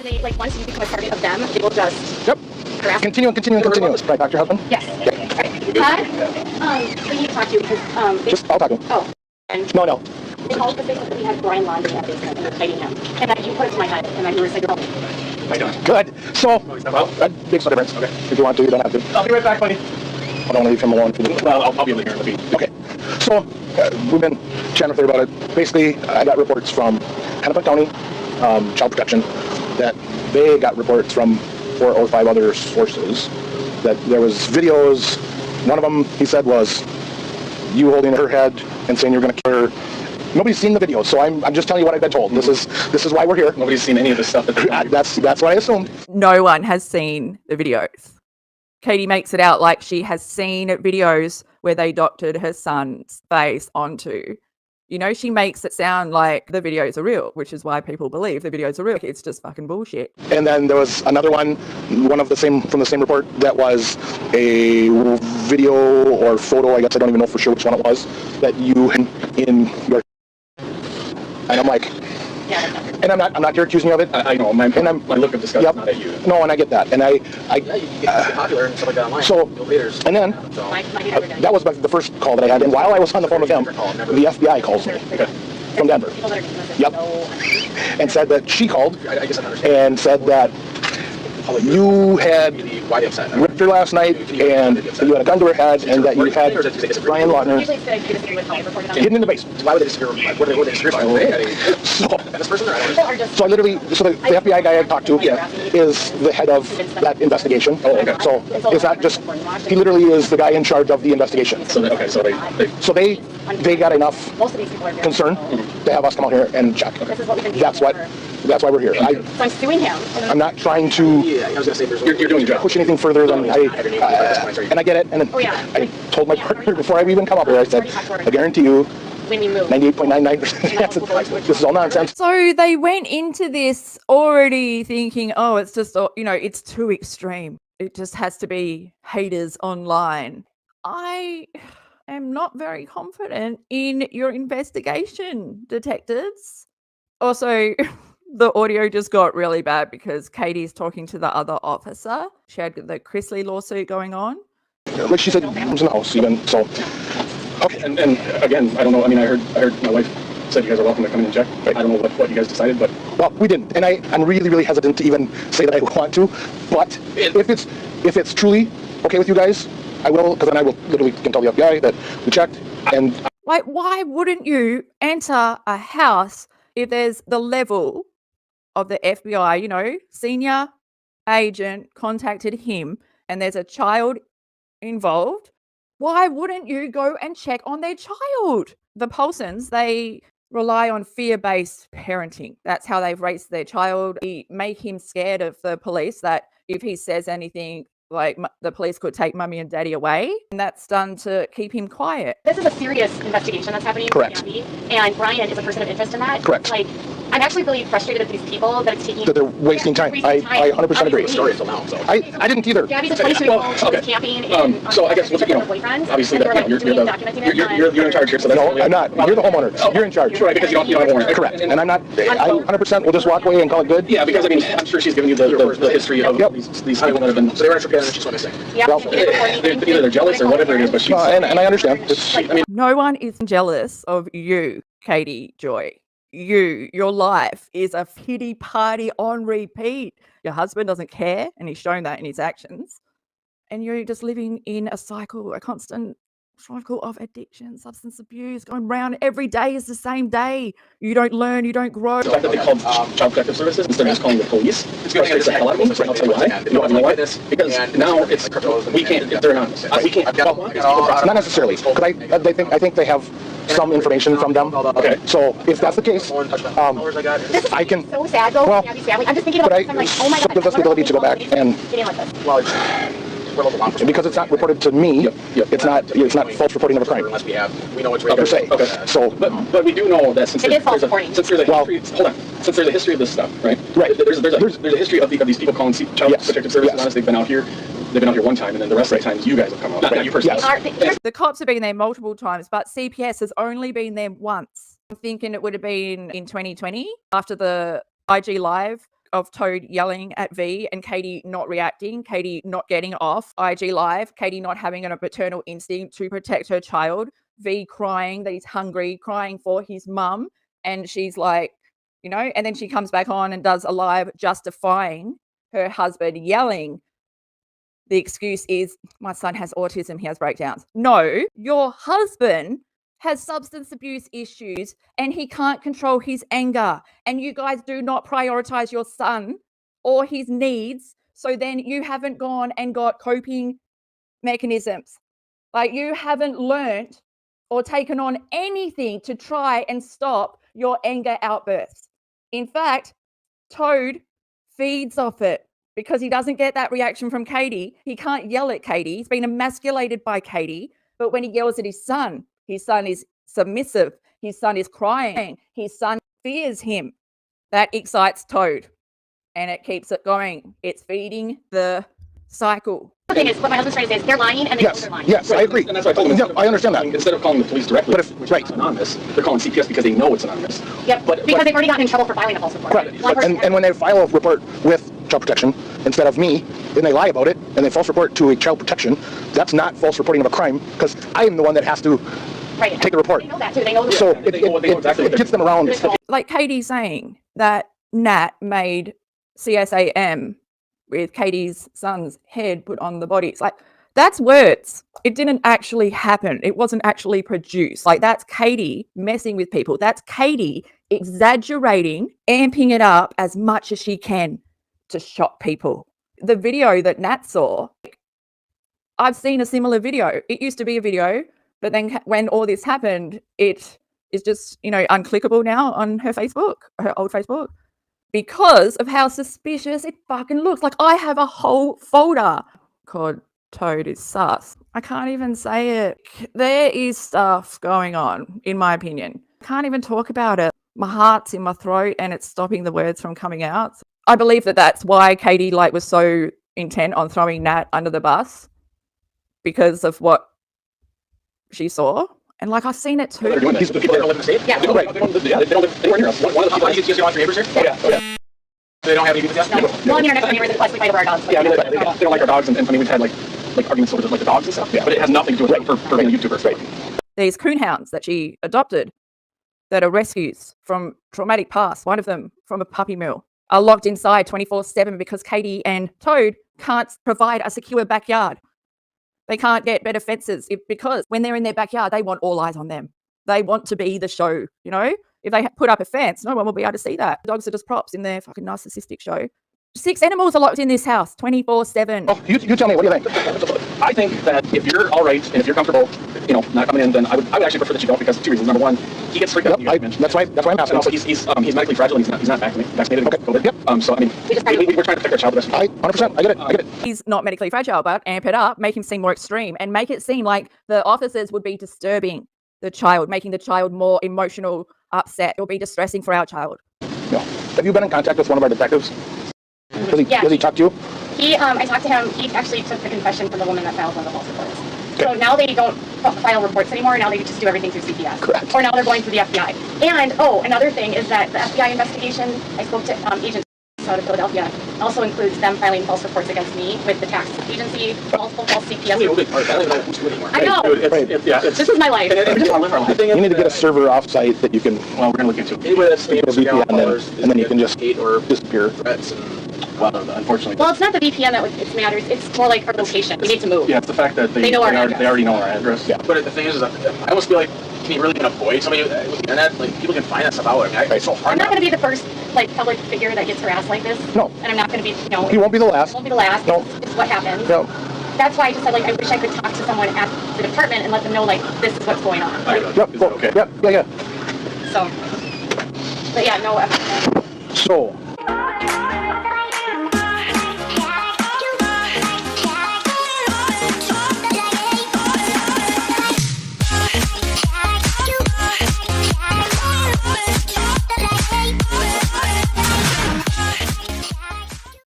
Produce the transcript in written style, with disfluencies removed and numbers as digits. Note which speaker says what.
Speaker 1: And they, like, once you become a target of them, they will just harass.
Speaker 2: Continue. Right, Dr. Husband?
Speaker 1: Yes. We need to talk to you because
Speaker 2: I'll talk to him.
Speaker 1: Oh. And
Speaker 2: No.
Speaker 1: they called because we had Brian Laundrie in that basement and we were fighting him. And then you put it to my head and then you were like, oh.
Speaker 2: I don't. Good. So, that makes no difference. Okay. If you want to, you don't have to. I'll be right back, buddy. I don't want to leave him alone for the... Well, I'll be able to hear in the feed. Okay. So, we've been chatting with her about it. Basically, I got reports from Hennepin County Child Protection that they got reports from 4 or 5 other sources that there was videos. One of them, he said, was you holding her head and saying you're going to kill her. Nobody's seen the video, so I'm just telling you what I've been told. This is why we're here. Nobody's seen any of the stuff that that's what I assumed.
Speaker 3: No one has seen the videos. Katie makes it out like she has seen videos where they doctored her son's face onto. You know, she makes it sound like the videos are real, which is why people believe the videos are real. It's just fucking bullshit.
Speaker 2: And then there was another one of the same, from the same report, that was a video or photo, I guess I don't even know for sure which one it was, that you in your... And I'm like... And I'm not here accusing you of it. I know, my look of disgust is not at you. No, and I get that. And you get popular and stuff like that online. So, and then, that was the first call that I had. And while I was on the phone with him, the FBI calls me from Denver. Yep. And said that she called and said that you had ripped her last night and you had a gun to her head and that you had Brian Laundrie hidden in the basement. Why would they disagree? What would they disagree about? So I literally, the FBI guy I talked to is the head of that investigation. Oh, okay. So it's not just, he literally is the guy in charge of the investigation. So they got enough concern to have us come out here and check. That's why we're here.
Speaker 1: So I'm suing him.
Speaker 2: I'm not trying to you're doing push anything further than and I get it. And then I told my partner before I even come up here, I said, I guarantee you, 98.99% this is all nonsense.
Speaker 3: So they went into this already thinking, oh, it's just, it's too extreme. It just has to be haters online. I am not very confident in your investigation, detectives. Also, the audio just got really bad because Katie's talking to the other officer. She had the Chrisley lawsuit going on.
Speaker 2: Like she said, it was in the house even, so... Okay, and again, I don't know, I mean, I heard my wife said you guys are welcome to come in and check. I don't know what you guys decided, but... Well, we didn't, and I'm really, really hesitant to even say that I want to, but if it's truly okay with you guys, I will, because then I will literally can tell the FBI that we checked, and...
Speaker 3: Like, why wouldn't you enter a house if there's the level of the FBI, senior agent contacted him and there's a child involved? Why wouldn't you go and check on their child? The Paulsons, they rely on fear-based parenting. That's how they've raised their child. They make him scared of the police, that if he says anything, like the police could take mummy and daddy away, and that's done to keep him quiet.
Speaker 1: This is a serious investigation that's happening.
Speaker 2: Correct.
Speaker 1: And Brian is a person of interest in that.
Speaker 2: Correct.
Speaker 1: Like, I'm actually really frustrated at these people that it's taking...
Speaker 2: That they're wasting time. I 100% agree. Story until now, so. I didn't either.
Speaker 1: Gabby's a 22-year-old. She was camping in...
Speaker 2: So I guess, obviously, you're in charge here, so that's... No, I'm not. You're the homeowner. You're in charge. Right, because you don't have a warrant. Correct. And I'm not... I 100% will just walk away and call it good. Yeah, because, I mean, I'm sure she's given you the history of these people that have been... So they were together and she's what I say.
Speaker 1: Yeah,
Speaker 2: well, either they're jealous or whatever it is, but she's... And I understand.
Speaker 3: No one is jealous of you, Katie Joy. Your life is a pity party on repeat. Your husband doesn't care, and he's shown that in his actions. And you're just living in a constant cycle of addiction, substance abuse, going round. Every day is the same day. You don't learn, you don't grow.
Speaker 2: The fact that they called Child Protective Services instead of just calling the police, it's frustrated the hell out of me. I'll tell you why. You know why? Because now it's, we can't, they're anonymous. We can't, not necessarily. Because I think they have some information from them. Okay. So if that's the case, I can.
Speaker 1: So sad though. Well, I'm just thinking about this. I'm like, oh my God.
Speaker 2: Gives us the ability to go back and. Because it's not reported to me, it's not false reporting of a crime. Unless we know it's per se. Okay. So, but we do know that since there's a history of this stuff, right? Right. There's a history of these people calling Child Protective Services on us. They've been out here one time, and then the rest of the times you guys have come out. Not you personally.
Speaker 3: Yes. The cops have been there multiple times, but CPS has only been there once. I'm thinking it would have been in 2020 after the IG Live of Toad yelling at V and Katie not reacting, Katie not getting off IG Live, Katie not having a maternal instinct to protect her child, V crying that he's hungry, crying for his mum. And she's like, you know, and then she comes back on and does a live justifying her husband yelling. The excuse is, my son has autism, he has breakdowns. No, your husband has substance abuse issues and he can't control his anger. And you guys do not prioritize your son or his needs. So then you haven't gone and got coping mechanisms. Like, you haven't learned or taken on anything to try and stop your anger outbursts. In fact, Toad feeds off it because he doesn't get that reaction from Katie. He can't yell at Katie. He's been emasculated by Katie. But when he yells at his son is submissive. His son is crying. His son fears him. That excites Toad. And it keeps it going. It's feeding the cycle.
Speaker 1: The thing is, what my husband's trying to say is they're lying and they know they're lying.
Speaker 2: Yes, I agree.
Speaker 4: And that's why I told them.
Speaker 2: Yeah, I understand that.
Speaker 4: Instead of calling the police directly,
Speaker 2: But if- right.
Speaker 4: it's anonymous, they're calling CPS because they know it's anonymous.
Speaker 1: Yep,
Speaker 4: But-
Speaker 1: because they've already gotten in trouble for filing a false report.
Speaker 2: Correct.
Speaker 1: One person
Speaker 2: And when they file a report with child protection instead of me, then they lie about it and they false report to a child protection, that's not false reporting of a crime because I am the one that has to
Speaker 1: right.
Speaker 2: take the report.
Speaker 1: They know that too. They know the
Speaker 2: So
Speaker 4: They know exactly what
Speaker 2: it gets them around.
Speaker 3: Like Katie saying that Nat made CSAM with Katie's son's head put on the body. It's like, that's words. It didn't actually happen. It wasn't actually produced. Like, that's Katie messing with people. That's Katie exaggerating, amping it up as much as she can to shock people. The video that Nat saw, I've seen a similar video. It used to be a video, but then when all this happened, it is just, you know, unclickable now on her Facebook, her old Facebook, because of how suspicious it fucking looks. Like, I have a whole folder called Toad is sus. I can't even say it. There is stuff going on, in my opinion. Can't even talk about it. My heart's in my throat and it's stopping the words from coming out. I believe that that's why Katie was so intent on throwing Nat under the bus, because of what she saw. And I've seen it too.
Speaker 4: They're doing that. The people that don't live in the state?
Speaker 1: Yeah.
Speaker 4: They don't live anywhere near us. One of the people, you see your neighbors here? Oh, yeah. They don't have any people.
Speaker 1: No. Well, and you're next to neighbors, plus we fight over our dogs.
Speaker 4: Yeah, I mean, they don't like our dogs, and I mean, we've had like arguments over the dogs and stuff. Yeah. But it has nothing to do with for being a YouTuber, right?
Speaker 3: These coonhounds that she adopted that are rescues from traumatic past, one of them from a puppy mill, are locked inside 24/7 because Katie and Toad can't provide a secure backyard. They can't get better fences because when they're in their backyard, they want all eyes on them. They want to be the show, you know? If they put up a fence, no one will be able to see that. Dogs are just props in their fucking narcissistic show. 6 animals are locked in this house 24/7.
Speaker 2: Oh, you tell me, what do you think?
Speaker 4: I think that if you're all right and if you're comfortable, not coming in, then I would actually prefer that you don't, because 2 reasons. Number one, he gets freaked out.
Speaker 2: Yep, that's why I'm asking.
Speaker 4: And also, he's medically fragile. He's not vaccinated with COVID.
Speaker 2: Yep.
Speaker 4: So I mean, we're trying to protect our child the best.
Speaker 2: 100%. I get it.
Speaker 3: He's not medically fragile, but amp it up, make him seem more extreme, and make it seem like the officers would be disturbing the child, making the child more emotional, upset. It will be distressing for our child.
Speaker 2: No. Have you been in contact with one of our detectives? Does he talk to you?
Speaker 1: I talked to him. He actually took the confession from the woman that filed one of the false reports. So now they don't file reports anymore. Now they just do everything through CPS.
Speaker 2: Correct.
Speaker 1: Or now they're going through the FBI. And, another thing is that the FBI investigation, I spoke to Agent out of Philadelphia, also includes them filing false reports against me with the tax agency, multiple false CPS reports. I know. This is my life.
Speaker 2: You need to get a server offsite that you can,
Speaker 4: Well, we're going to look into it. With a
Speaker 2: VPN, and then you can just disappear.
Speaker 4: Threats and, unfortunately.
Speaker 1: Well, it's not the VPN that it matters. It's more like our location. We need to move.
Speaker 4: Yeah, it's the fact that they
Speaker 1: know our address.
Speaker 4: They already know our address.
Speaker 2: Yeah.
Speaker 5: But the thing is that I almost feel like, can you really avoid somebody with the internet? Like, people can find that stuff out. I mean, it's so hard.
Speaker 1: I'm not going to be the first public figure that gets harassed like this.
Speaker 2: No.
Speaker 1: And I'm not going to be,
Speaker 2: He won't be the
Speaker 1: I
Speaker 2: last.
Speaker 1: won't be the last.
Speaker 2: No.
Speaker 1: It's what happens.
Speaker 2: No.
Speaker 1: That's why I just said, I wish I could talk to someone at the department and let them know, this is what's going on.
Speaker 2: Yep.
Speaker 4: Is that okay?
Speaker 2: Yep. Yeah.
Speaker 1: So, but yeah, no.
Speaker 2: So,